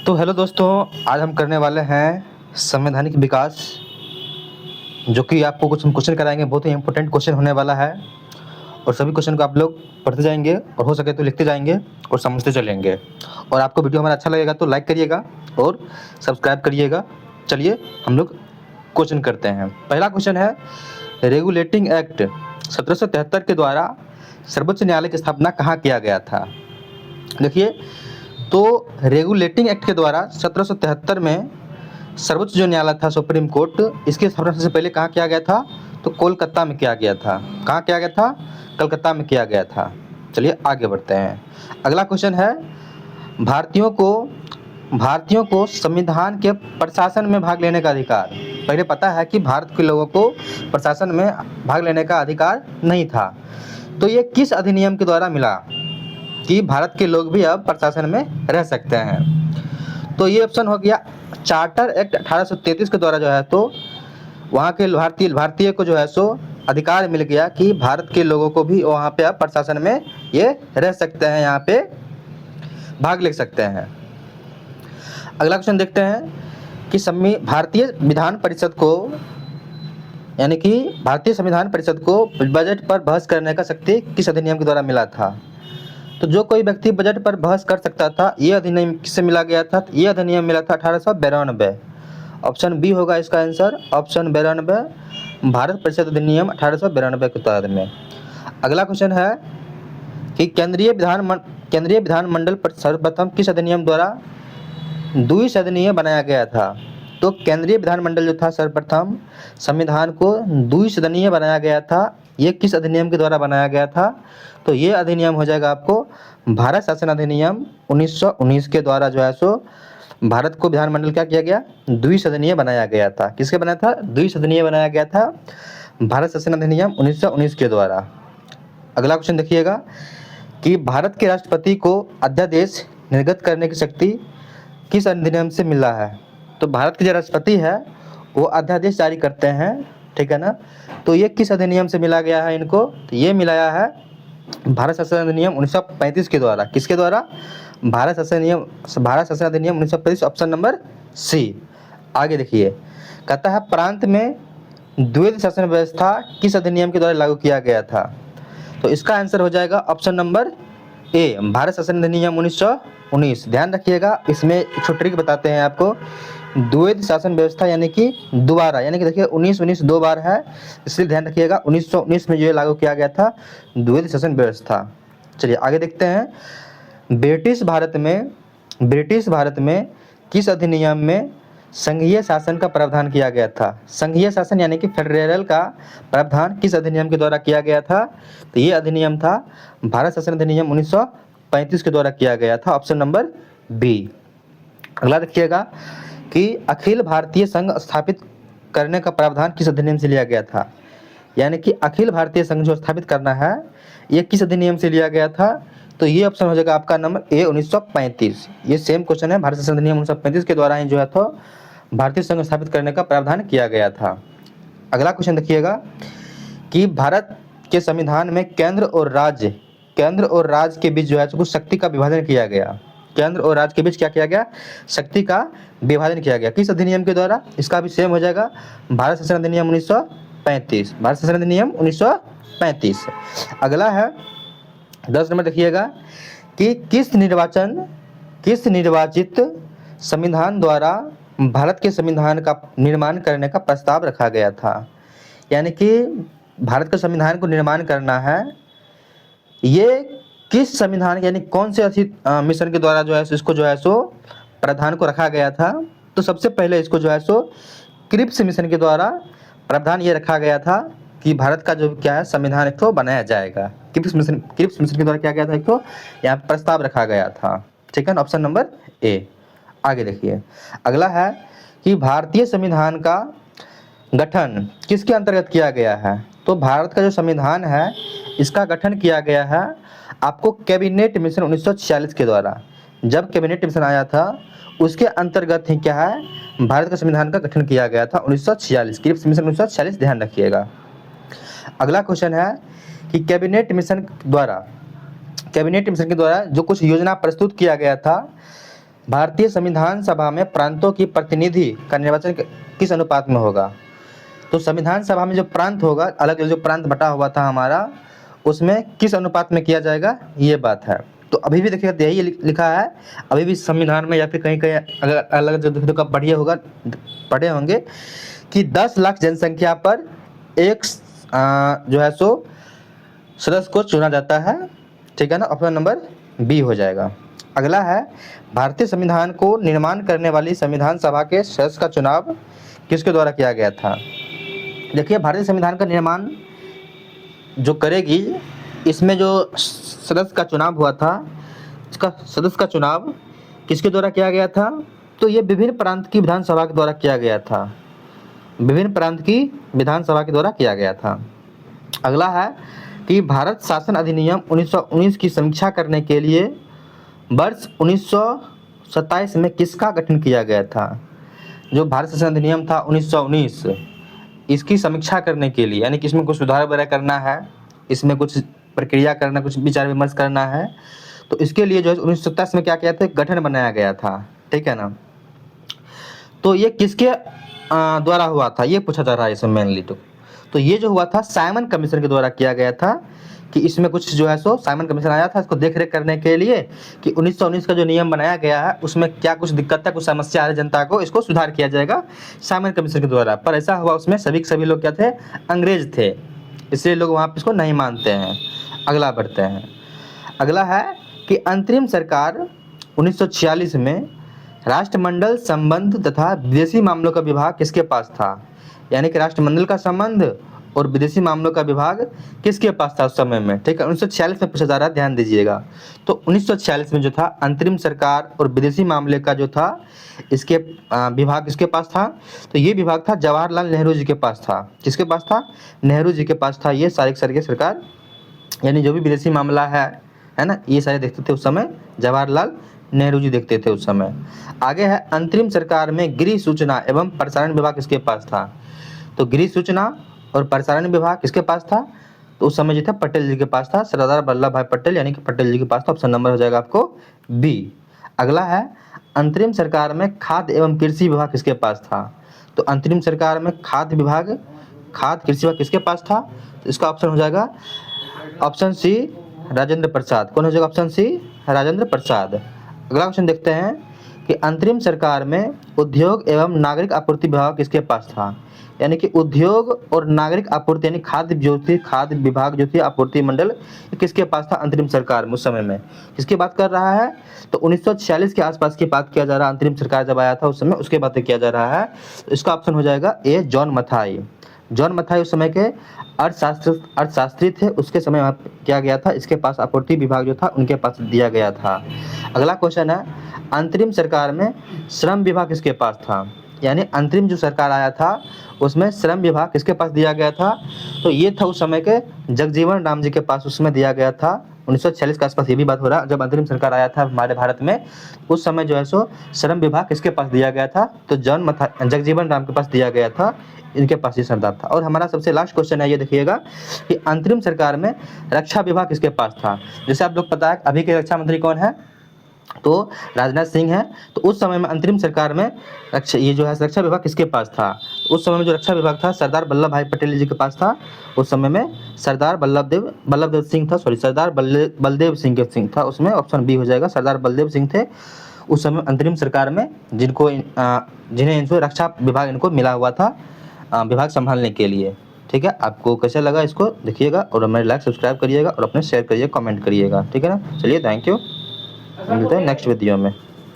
तो हेलो दोस्तों, आज हम करने वाले हैं संवैधानिक विकास, जो कि आपको कुछ हम क्वेश्चन कराएंगे। बहुत ही इंपॉर्टेंट क्वेश्चन होने वाला है और सभी क्वेश्चन को आप लोग पढ़ते जाएंगे और हो सके तो लिखते जाएंगे और समझते चलेंगे। और आपको वीडियो हमारा अच्छा लगेगा तो लाइक करिएगा और सब्सक्राइब करिएगा। चलिए हम लोग क्वेश्चन करते हैं। पहला क्वेश्चन है, रेगुलेटिंग एक्ट 1773 के द्वारा सर्वोच्च न्यायालय की स्थापना कहाँ किया गया था? देखिए, तो रेगुलेटिंग एक्ट के द्वारा 1773 में सर्वोच्च जो न्यायालय था, सुप्रीम कोर्ट, इसकी स्थापना सबसे पहले कहाँ किया गया था? तो कोलकाता में किया गया था। कहाँ किया गया था? कलकत्ता में किया गया था। चलिए आगे बढ़ते हैं। अगला क्वेश्चन है, भारतीयों को भारतीयों को संविधान के प्रशासन में भाग लेने का अधिकार। पहले पता है कि भारत के लोगों को प्रशासन में भाग लेने का अधिकार नहीं था, तो ये किस अधिनियम के द्वारा मिला कि भारत के लोग भी अब प्रशासन में रह सकते हैं? तो ये ऑप्शन हो गया चार्टर एक्ट 1833 के द्वारा जो है, तो वहाँ के भारतीय को जो है सो अधिकार मिल गया कि भारत के लोगों को भी वहाँ पे अब प्रशासन में ये रह सकते हैं, यहाँ पे भाग ले सकते हैं। अगला क्वेश्चन देखते हैं कि भारतीय विधान परिषद को, यानी कि भारतीय संविधान परिषद को बजट पर बहस करने का शक्ति किस अधिनियम के द्वारा मिला था? तो जो कोई व्यक्ति बजट पर बहस कर सकता था, ये अधिनियम किससे मिला गया था? ये अधिनियम मिला था 1892। ऑप्शन बी होगा इसका आंसर, ऑप्शन 92, भारत परिषद अधिनियम 1892 के तहत में। अगला क्वेश्चन है कि केंद्रीय विधानमंडल सर्वप्रथम किस अधिनियम द्वारा द्विसदनीय बनाया गया था? तो केंद्रीय विधानमंडल जो था, सर्वप्रथम संविधान को द्विसदनीय बनाया गया था। ये किस अधिनियम के द्वारा बनाया गया था? तो ये अधिनियम हो जाएगा आपको भारत शासन अधिनियम 1919 के द्वारा जो है सो भारत को विधानमंडल क्या किया गया? द्विसदनीय बनाया गया था। किसके बनाया था? द्विसदनीय बनाया गया था, भारत शासन अधिनियम 1919 के द्वारा। अगला क्वेश्चन देखिएगा कि भारत के राष्ट्रपति को अध्यादेश निर्गत करने की शक्ति किस अधिनियम से मिला है? तो भारत के जो राष्ट्रपति है वो अध्यादेश जारी करते हैं, ठीक है ना? तो ये किस अधिनियम से मिला गया है इनको? तो ये मिलाया है भारत शासन अधिनियम 1935 के द्वारा। किसके द्वारा? भारत शासन अधिनियम 1935, ऑप्शन नंबर सी। आगे देखिए, कहता है प्रांत में द्वैध शासन व्यवस्था किस अधिनियम के द्वारा लागू किया गया था? तो इसका आंसर हो जाएगा ऑप्शन नंबर ए, भारत शासन अधिनियम 1919। ध्यान रखिएगा, इसमें एक छोटी ट्रिक बताते हैं आपको। द्वैध शासन व्यवस्था यानी कि दोबारा, यानी कि देखिए 1919 दो बार है, इसलिए ध्यान रखिएगा 1919 में जो लागू किया गया था द्वैध शासन व्यवस्था। चलिए आगे देखते हैं। ब्रिटिश भारत में किस अधिनियम में संघीय शासन का प्रावधान किया गया था? संघीय शासन यानी कि फेडरल का प्रावधान किस अधिनियम के द्वारा किया गया था? तो ये अधिनियम था भारत शासन अधिनियम 1935 के द्वारा किया गया था, ऑप्शन नंबर बी। अगला देखिएगा कि अखिल भारतीय संघ स्थापित करने का प्रावधान किस अधिनियम से लिया गया था? यानी कि अखिल भारतीय संघ जो स्थापित करना है, ये किस अधिनियम से लिया गया था? तो ये ऑप्शन हो जाएगा आपका नंबर ए, 1935। ये सेम क्वेश्चन है, भारत शासन अधिनियम 1935 के द्वारा ही जो है तो भारतीय संघ स्थापित करने का प्रावधान किया गया था। अगला क्वेश्चन देखिएगा कि भारत के संविधान में केंद्र और राज्य के बीच जो है कुछ शक्ति का विभाजन किया गया। केंद्र और राज्य के बीच क्या किया गया? शक्ति का विभाजन किया गया। किस अधिनियम के द्वारा? इसका भी सेम हो जाएगा भारत शासन अधिनियम 1935। भारत शासन अधिनियम 1935। अगला है 10 नंबर, देखिएगा कि किस निर्वाचित संविधान द्वारा भारत के संविधान का निर्माण करने का प्रस्ताव रखा गया था? यानी कि भारत के संविधान को निर्माण करना है, ये किस संविधान यानी कौन से मिशन के द्वारा जो है इसको जो है सो प्रावधान को रखा गया था? तो सबसे पहले इसको जो है सो क्रिप्स मिशन के द्वारा प्रावधान ये रखा गया था कि भारत का जो क्या है संविधान एक तो बनाया जाएगा। क्रिप्स मिशन के द्वारा क्या गया था? एक तो यहाँ प्रस्ताव रखा गया था, ठीक है ना? Option number A. आगे देखिए, अगला है कि भारतीय संविधान का गठन किसके अंतर्गत किया गया है? तो भारत का जो संविधान है इसका गठन किया गया है आपको कैबिनेट मिशन 1946 के द्वारा। जब कैबिनेट मिशन आया था उसके अंतर्गत ही क्या है भारत का संविधान का गठन किया गया था 1946, क्रिप्स मिशन 1946, ध्यान रखिएगा। अगला क्वेश्चन है कि कैबिनेट मिशन के द्वारा जो कुछ योजना प्रस्तुत किया गया था भारतीय संविधान सभा में प्रांतों की प्रतिनिधि का निर्वाचन किस अनुपात में होगा? तो संविधान सभा में जो प्रांत होगा, अलग अलग जो प्रांत बटा हुआ था हमारा, उसमें किस अनुपात में किया जाएगा, ये बात है। तो अभी भी देखिएगा यही लिखा है, अभी भी संविधान में या फिर कहीं कहीं अगर अलग जो का पढ़े होंगे कि 10 लाख जनसंख्या पर एक जो है सो सदस्य को चुना जाता है, ठीक है ना। ऑप्शन नंबर बी हो जाएगा। अगला है, भारतीय संविधान को निर्माण करने वाली संविधान सभा के सदस्य का चुनाव किसके द्वारा किया गया था? देखिए, भारतीय संविधान का निर्माण जो करेगी, इसमें जो सदस्य का चुनाव हुआ था, इसका सदस्य का चुनाव किसके द्वारा किया गया था? तो ये विभिन्न प्रांत की विधानसभा के द्वारा किया गया था, विभिन्न प्रांत की विधानसभा के द्वारा किया गया था। अगला है कि भारत शासन अधिनियम 1919 की समीक्षा करने के लिए वर्ष 1927 में किसका गठन किया गया था? जो भारत शासन अधिनियम था 1919, इसकी समीक्षा करने के लिए, यानी कि इसमें कुछ सुधार वगैरह करना है, इसमें कुछ प्रक्रिया करना, कुछ विचार विमर्श करना है, तो इसके लिए जो है 1927 में क्या किया था, गठन बनाया गया था, ठीक है ना। तो ये किसके द्वारा हुआ था, ये पूछा जा रहा है इसमें मेनली। तो ये जो हुआ था साइमन कमीशन के द्वारा किया गया था, कि इसमें कुछ जो है सो साइमन कमीशन आया था इसको देख रेख करने के लिए कि 1919 का जो नियम बनाया गया है उसमें क्या कुछ दिक्कत है, कुछ समस्या आ रही जनता को, इसको सुधार किया जाएगा साइमन कमीशन के द्वारा। पर ऐसा हुआ, उसमें सभी लोग क्या थे, अंग्रेज थे, इसलिए लोग वहाँ पर इसको नहीं मानते हैं। अगला बढ़ते हैं। अगला है कि अंतरिम सरकार 1946 में राष्ट्रमंडल संबंध तथा विदेशी मामलों का विभाग किसके पास था? यानी कि राष्ट्रमंडल का संबंध और विदेशी मामलों का विभाग किसके पास था उस समय में, ठीक है। 1946 में पूछा जा रहा है, ध्यान दीजिएगा। तो 1946 में जो था अंतरिम सरकार और विदेशी मामले का जो था, इसके विभाग किसके पास था? तो ये विभाग था जवाहरलाल नेहरू जी के पास था। किसके पास था? नेहरू जी के पास था। ये सारी सरकार, यानी जो भी विदेशी मामला है ना, ये सारे देखते थे उस समय जवाहरलाल नेहरू जी देखते थे उस समय। आगे है, अंतरिम सरकार में गृह सूचना एवं प्रसारण विभाग किसके पास था? तो गृह सूचना और प्रसारण विभाग किसके पास था? तो उस समय जो था पटेल जी के पास था, सरदार वल्लभ भाई पटेल, यानी कि पटेल जी के पास था। ऑप्शन नंबर हो जाएगा आपको बी। अगला है, अंतरिम सरकार में खाद्य एवं कृषि विभाग किसके पास था? तो अंतरिम सरकार में खाद्य कृषि विभाग किसके पास था? तो इसका ऑप्शन हो जाएगा ऑप्शन सी, राजेंद्र प्रसाद। कौन हो जाएगा? Option C, Rajendra Prasad. अगला क्वेश्चन देखते हैं कि अंतरिम सरकार में उद्योग एवं नागरिक आपूर्ति विभाग किसके पास था? यानी कि उद्योग और नागरिक आपूर्ति, यानी खाद्य विभाग जो थी, आपूर्ति मंडल, किसके पास था अंतरिम सरकार में उस समय में? किसकी बात कर रहा है? तो 1946 के आसपास की बात किया जा रहा है। अंतरिम सरकार जब आया था उस समय, उसके बात किया जा रहा है। तो इसका ऑप्शन हो जाएगा ए, जॉन मथाई। जॉन मथाई उस समय के अर्थशास्त्री थे, उसके समय वहाँ किया गया था। इसके पास आपूर्ति विभाग जो था उनके पास दिया गया था। अगला क्वेश्चन है, अंतरिम सरकार में श्रम विभाग किसके पास था? यानी अंतरिम जो सरकार आया था उसमें श्रम विभाग किसके पास दिया गया था? तो ये था उस समय के जगजीवन राम जी के पास उसमें दिया गया था। 1946 के आसपास ये भी बात हो रहा है, जब अंतरिम सरकार आया था हमारे भारत में, उस समय जो है सो श्रम विभाग किसके पास दिया गया था? तो जगजीवन राम के पास दिया गया था, इनके पास ये सरदार था। और हमारा सबसे लास्ट क्वेश्चन है, ये देखिएगा कि अंतरिम सरकार में रक्षा विभाग किसके पास था? जैसे आप लोग पता है अभी के रक्षा मंत्री कौन है? तो राजनाथ सिंह है। तो उस समय में अंतरिम सरकार में रक्षा विभाग किसके पास था? उस समय में जो रक्षा विभाग था सरदार वल्लभ भाई पटेल जी के पास था। उस समय में सरदार बल्लभदेव सिंह था उसमें। ऑप्शन बी हो जाएगा, सरदार बलदेव सिंह थे उस समय अंतरिम सरकार में, जिन्हें रक्षा विभाग इनको मिला हुआ था विभाग संभालने के लिए। ठीक है, आपको कैसा लगा इसको देखिएगा, और हमें लाइक सब्सक्राइब करिएगा और अपने शेयर करिए, कमेंट करिएगा। ठीक है ना, चलिए थैंक यू, मिलते हैं नेक्स्ट वीडियो में।